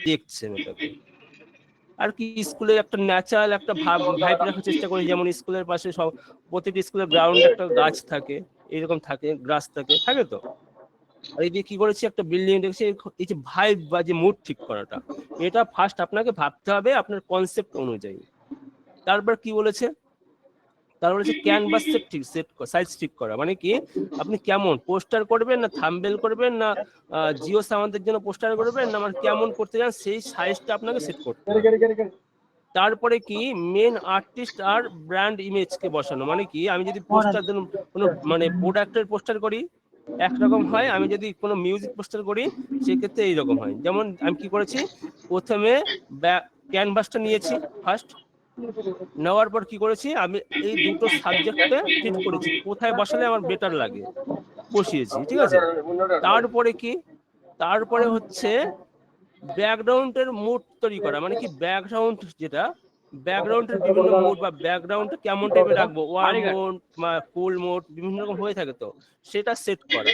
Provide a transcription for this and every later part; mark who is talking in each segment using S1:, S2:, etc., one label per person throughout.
S1: দেখছেন ওটাকে। আর কি স্কুলে একটা ন্যাচারাল একটা ভাইব রাখার চেষ্টা করি, যেমন স্কুলের পাশে সব প্রতিটি স্কুলের গ্রাউন্ডে একটা গাছ থাকে, এরকম থাকে, গ্রাস থাকে তো। আর এই যে কি করেছি, একটা বিল্ডিং দেখছি, এই যে ভাইব বা যে মুড ঠিক করাটা, এটা ফার্স্ট আপনাকে ভাবতে হবে আপনার কনসেপ্ট অনুযায়ী। তারপর কি বলেছে, তারপর হচ্ছে ক্যানভাস সেট সাইজ ঠিক করা, মানে কি আপনি কেমন পোস্টার করবেন, না থাম্বনেল করবেন, না জিও সাওয়ানদের জন্য পোস্টার করবেন, না মানে কেমন করতে চান সেই সাইজটা আপনাকে সেট করতে হবে। তারপরে কি মেন আর্টিস্ট আর ব্র্যান্ড ইমেজকে বসানো, মানে কি আমি যদি পোস্টার কোনো মানে প্রোডাক্টের পোস্টার করি একরকম হয়, আমি যদি কোনো মিউজিক পোস্টার করি সেক্ষেত্রে এইরকম হয়। যেমন আমি কি করেছি, প্রথমে ক্যানভাসটা নিয়েছি ফার্স্ট, নেওয়ার পর কি করেছি, আমি এই দুটো সাবজেক্টে ফিট করেছি, কোথায় বসালে আমার বেটার লাগে বসিয়েছি, ঠিক আছে। তারপরে কি, তারপরে হচ্ছে ব্যাকগ্রাউন্ডের মুড তৈরি করা, মানে কি ব্যাকগ্রাউন্ড যেটা, ব্যাকগ্রাউন্ডের বিভিন্ন মুড বা ব্যাকগ্রাউন্ডটা কেমন টাইপের রাখবো, ওয়ার্ম মোড বা কুল মোড বিভিন্ন রকম হয়ে থাকে, তো সেটা সেট করা।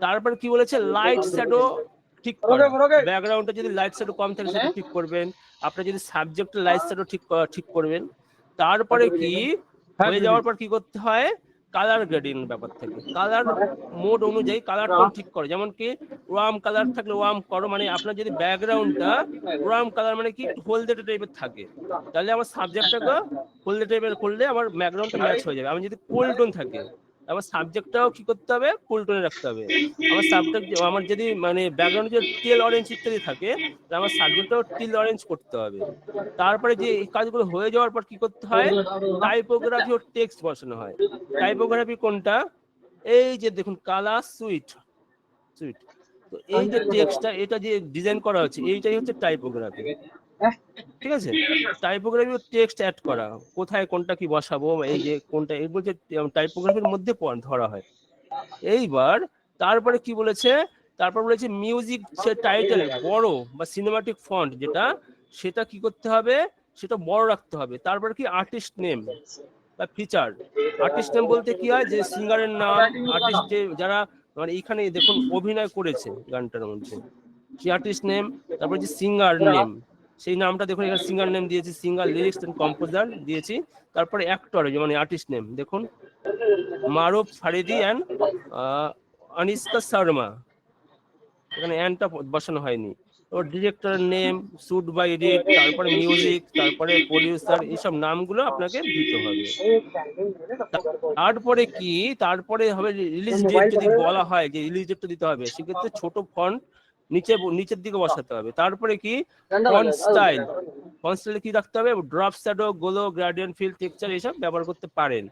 S1: তারপর কি বলেছে, লাইট শ্যাডো ঠিক করা, ব্যাকগ্রাউন্ডে যদি লাইট শ্যাডো কম থাকে সেটা ঠিক করবেন, আপনার যদি সাবজেক্টে লাইট শ্যাডো ঠিক করবেন। তারপরে কি হয়ে যাওয়ার পর কি করতে হয়, কালার গ্রেডিং ব্যাপার থাকে, কালার মোড অনুযায়ী কালার টোন ঠিক করো, যেমন কি ওয়ার্ম কালার থাকলে ওয়ার্ম করো, মানে আপনার যদি ব্যাকগ্রাউন্ডটা ওয়ার্ম কালার মানে কি হলদে টাইপের থাকে, তাহলে আমার সাবজেক্টটাকে হলদে টাইপের করলে আমার ব্যাকগ্রাউন্ডটা ম্যাচ হয়ে যাবে। আমি যদি কুল টোন থাকে, আমার সাবজেক্টটাও কি করতে হবে, কুল টোনে রাখতে হবে। আমার সাবজেক্ট আমার যদি মানে ব্যাকগ্রাউন্ডে যদি টিল অরেঞ্জ ইত্যাদি থাকে, তাহলে আমার সাবজেক্টটাও টিল অরেঞ্জ করতে হবে। তারপরে যে এই কাজগুলো হয়ে যাওয়ার পর কি করতে হয়, টাইপোগ্রাফি ও টেক্সট বসানো হয়। টাইপোগ্রাফি কোনটা, এই যে দেখুন কালার সুইট সুইট, তো এই যে টেক্সটটা এটা যে ডিজাইন করা হচ্ছে এইটাই হচ্ছে টাইপোগ্রাফি, ঠিক আছে। টাইপোগ্রাফি ও টেক্সট অ্যাড করা, কোথায় কোনটা কি বসাবো, এই যে কোনটা, এগুলো যে টাইপোগ্রাফির মধ্যে ধরা হয়। এইবার তারপরে কি বলেছে, তারপর বলেছে মিউজিক টাইটেল বড় বা সিনেমাটিক ফন্ট যেটা, সেটা কি করতে হবে, সেটা বড় রাখতে হবে। তারপর কি আর্টিস্ট নেম বা ফিচার, আর্টিস্ট নেম বলতে কি হয়, যে সিঙ্গারের নাম, আর্টিস্ট যে যারা মানে এইখানে দেখুন অভিনয় করেছে গানটার মধ্যে সেই আর্টিস্ট নেম। তারপর যে সিঙ্গার নেম, সেই নামটা দেখুন এখানে সিঙ্গার নেম দিয়েছি, সিঙ্গার লিরিক্স এন্ড কম্পোজার দিয়েছি। তারপরে অ্যাক্টর মানে আর্টিস্ট নেম দেখুন মারুফ ফারিদি অ্যান্ড আনিষ্কা শর্মা, এখানে অ্যান্ডটা বসানো হয়নি। ওর director name, shoot by read, তারপরে মিউজিক, তারপরে প্রডিউসার, এইসব নামগুলো আপনাকে দিতে হবে। তারপরে কি, তারপরে হবে রিলিজ ডেট, যদি বলা হয় যে রিলিজ ডেটটা দিতে হবে সেক্ষেত্রে ছোট ফন্ট নিচের দিকে বসাতে হবে। তারপরে কি ফন্ট স্টাইল, ফন্ট স্টাইলে কি রাখতে হবে, drop shadow, glow, gradient, fill, texture এইসব ব্যবহার করতে পারেন।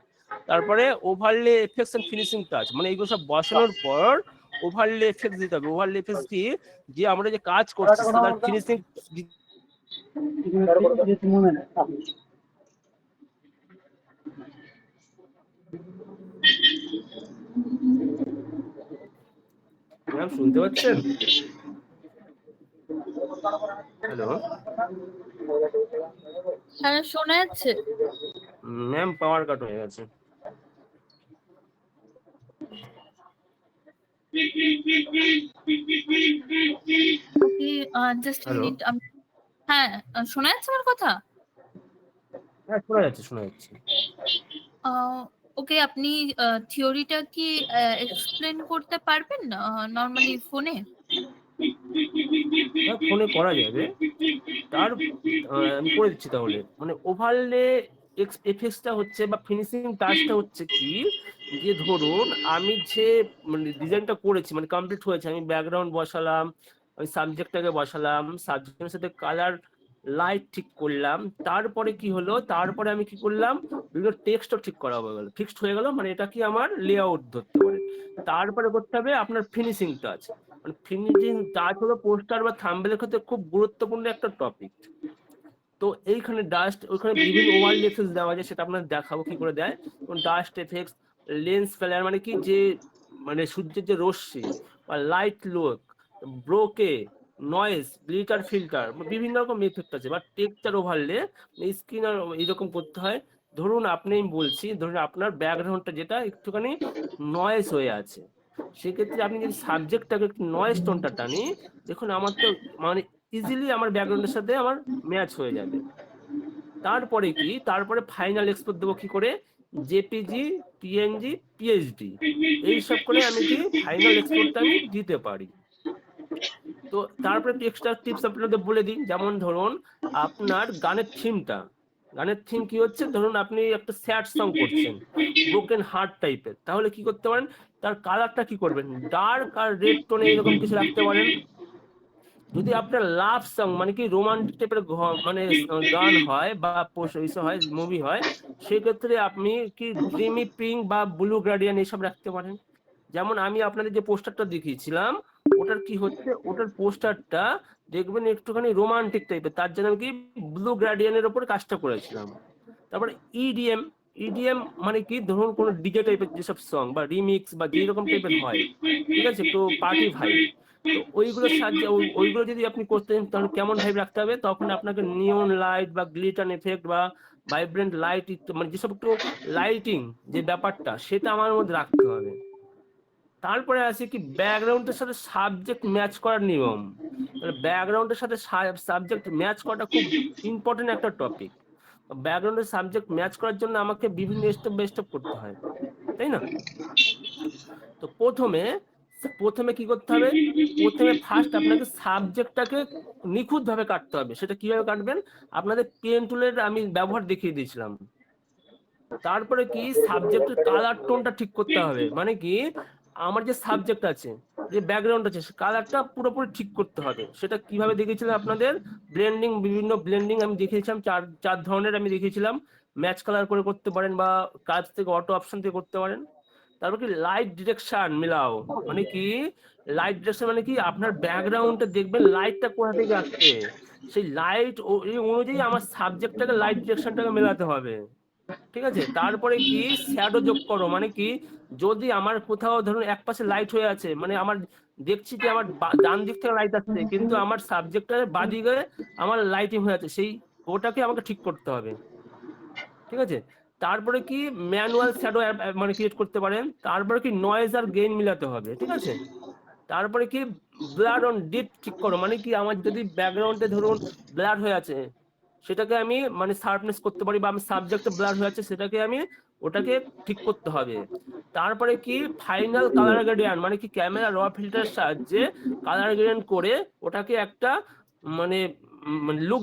S1: তারপরে overlay effects and finishing touch, মানে এইগুলো সব বসানোর পর ওভারলে এফেক্টস দিতে হবে। ওভারলে এফেক্টস কি, যে আমরা যে কাজ করছি তার ফিনিশিং ম্যাম শুনতে পাচ্ছেন? হ্যালো
S2: হ্যাঁ শোনা যাচ্ছে
S1: ম্যাম, পাওয়ার কাট হয়ে গেছে।
S2: ওকে জাস্ট
S1: হ্যালো,
S2: মিনিট। হ্যাঁ শোনা যাচ্ছে আমার কথা?
S1: হ্যাঁ শোনা যাচ্ছে শোনা যাচ্ছে।
S2: ওকে, আপনি থিওরিটা কি এক্সপ্লেন করতে পারবেন নর্মালি ফোনে?
S1: হ্যাঁ ফোনে করা যাবে, তার আমি করে দিচ্ছি তাহলে। মানে ওভারলে এফেক্টসটা হচ্ছে বা ফিনিশিং টাচটা হচ্ছে কি, যে ধরুন আমি যে মানে ডিজাইনটা করেছি মানে কমপ্লিট হয়েছে, আমি ব্যাকগ্রাউন্ড বসালাম, আমি সাবজেক্টটাকে বসালাম, সাবজেক্টের সাথে কালার লাইট ঠিক করলাম, তারপরে কি হলো, তারপরে আমি কি করলাম, বিভিন্ন টেক্সটও ঠিক করা হয়ে গেল, ফিক্সড হয়ে গেল, মানে এটা কি আমার লেআউট ধরতে পারে। তারপরে করতে হবে আপনার ফিনিশিং টাচ, মানে ফিনিশিং টাচ হলো পোস্টার বা থাম্বনেলের ক্ষেত্রে খুব গুরুত্বপূর্ণ একটা টপিক। তো এইখানে ডাস্ট, ওইখানে বিভিন্ন ওভারলে এফেক্টস দেওয়া যায়, সেটা আপনার দেখাবো কি করে দেয়। ডাস্ট এফেক্টস, লেন্স ফ্লেয়ার, মানে কি যে মানে সূর্যের যে রশ্মি বা light look, bokeh, noise, glitter filter, বিভিন্ন রকম এফেক্ট আছে। বা টেক্সচার ওভারলে স্ক্রিন আর এরকম করতে হয়। ধরুন আপনি বলছি, ধরুন আপনার ব্যাকগ্রাউন্ডটা যেটা একটুখানি নয়েজ হয়ে আছে, সেক্ষেত্রে আপনি যদি সাবজেক্টটাকে একটু নয়েজ টোনটা টানি, দেখুন আমার তো মানে ইজিলি আমার ব্যাকগ্রাউন্ডের সাথে আমার ম্যাচ হয়ে যাবে। তারপরে কি, তারপরে ফাইনাল এক্সপোর্ট দেবো কি করে, জেপিজি, পিএনজি, পিএইচডি, এইসব করে আমি কি ফাইনাল এক্সপোর্টটা আমি দিতে পারি। তো তারপরে একটু এক্সট্রা টিপস আপনাদের বলে দিই, যেমন ধরুন আপনার গানের থিম কি হচ্ছে, ধরুন আপনি একটা স্যাড সং করছেন, ব্রোকেন হার্ট টাইপের, তাহলে কি করতে পারেন, তার কালারটা কি করবেন, ডার্ক আর রেড টোনে এরকম কিছু রাখতে পারেন। যদি আপনার লাভ সং মানে কি রোমান্টিক টাইপের মানে গান হয় বা হয়, মুভি হয়, সেক্ষেত্রে আপনি কি ড্রিমি পিঙ্ক বা ব্লু গ্রাডিয়ান এইসব রাখতে পারেন। যেমন আমি আপনাদের যে পোস্টারটা দেখিয়েছিলাম, ওটার কি হচ্ছে, ওটার পোস্টারটা দেখবেন একটুখানি রোমান্টিক টাইপের, তার জন্য আমি কি ব্লু গ্রাডিয়ানের ওপর কাজটা করেছিলাম। তারপরে ইডিএম মানে কি, ধরুন কোনো ডিজে টাইপের যেসব সং বা রিমিক্স বা যেই রকম টাইপের হয়, ঠিক আছে, একটু পার্টি ভাইব, তো ওইগুলোর সাহায্যে ওইগুলো যদি আপনি করতে চান, তাহলে কেমন ভাইব রাখতে হবে, তখন আপনাকে নিয়ন লাইট বা গ্লিটার এফেক্ট বা ভাইব্রেন্ট লাইট, মানে যেসব একটু লাইটিং যে ব্যাপারটা, সেটা আমার মধ্যে রাখতে হবে। তারপরে আছে কি ব্যাকগ্রাউন্ডের সাথে সাবজেক্ট ম্যাচ করার নিয়ম। তাহলে ব্যাকগ্রাউন্ডের সাথে সাবজেক্ট ম্যাচ করাটা খুব ইম্পর্টেন্ট একটা টপিক। ব্যাকগ্রাউন্ডের সাবজেক্ট ম্যাচ করার জন্য আমাকে বিভিন্ন স্টেপ বাই স্টেপ করতে হয়, তাই না? তো প্রথমে কি করতে হবে, প্রথমে ফার্স্ট আপনাকে সাবজেক্টটাকে নিখুঁতভাবে কাটতে হবে। সেটা কিভাবে কাটবেন, আপনাদের পেন টুলের আমি ব্যবহার দেখিয়ে দিয়েছিলাম। তারপরে কি সাবজেক্টের কালার টোনটা ঠিক করতে হবে, মানে কি আমার যে সাবজেক্ট আছে, যে ব্যাকগ্রাউন্ড আছে, কালারটা পুরোপুরি ঠিক করতে হবে। সেটা কিভাবে দেখিয়েছিলাম আপনাদের, বিভিন্ন ব্লেন্ডিং আমি দেখিয়েছিলাম, চার ধরনের আমি দেখিয়েছিলাম। ম্যাচ কালার করে করতে পারেন বা কাজ থেকে অটো অপশন থেকে করতে পারেন। তারপর কি লাইট ডিরেকশন মিলাও, মানে কি লাইট ডিরেকশন মানে কি আপনার ব্যাকগ্রাউন্ডটা দেখবেন লাইটটা কোথা থেকে আসছে, সেই লাইট এই অনুযায়ী আমার সাবজেক্টটাকে লাইট ডিরেকশনটাকে মেলাতে হবে, ঠিক আছে। তারপরে কি শ্যাডো যোগ করো, মানে কি যদি আমার কোথাও ধরুন এক পাশে লাইট হয়ে আছে, মানে আমার দেখছি যে আমার ডান দিক থেকে লাইট আসছে, কিন্তু আমার সাবজেক্টের বাদিকে আমার লাইটিং হয়ে আছে, সেই ওটাকে আমাকে ঠিক করতে হবে, ঠিক আছে। তারপরে কি ম্যানুয়াল শ্যাডো মানে ক্রিয়েট করতে পারেন। তারপরে কি নয়েজ আর গেইন মিলাতে হবে, ঠিক আছে। তারপরে কি ব্লার অন ডিপ ঠিক করো, মানে কি আমার যদি ব্যাকগ্রাউন্ডে ধরুন ব্লার হয়ে আছে, সেটাকে আমি মানে শার্পনেস করতে পারি, বা আমি সাবজেক্টে ব্লার হয়ে আছে সেটাকে আমি ওটাকে ঠিক করতে হবে। তারপরে কি ফাইনাল কালার গ্রেডিয়েন্ট, মানে কি ক্যামেরা র ফিল্টারের সাহায্যে কালার গ্রেডিয়েন্ট করে ওটাকে একটা মানে লুক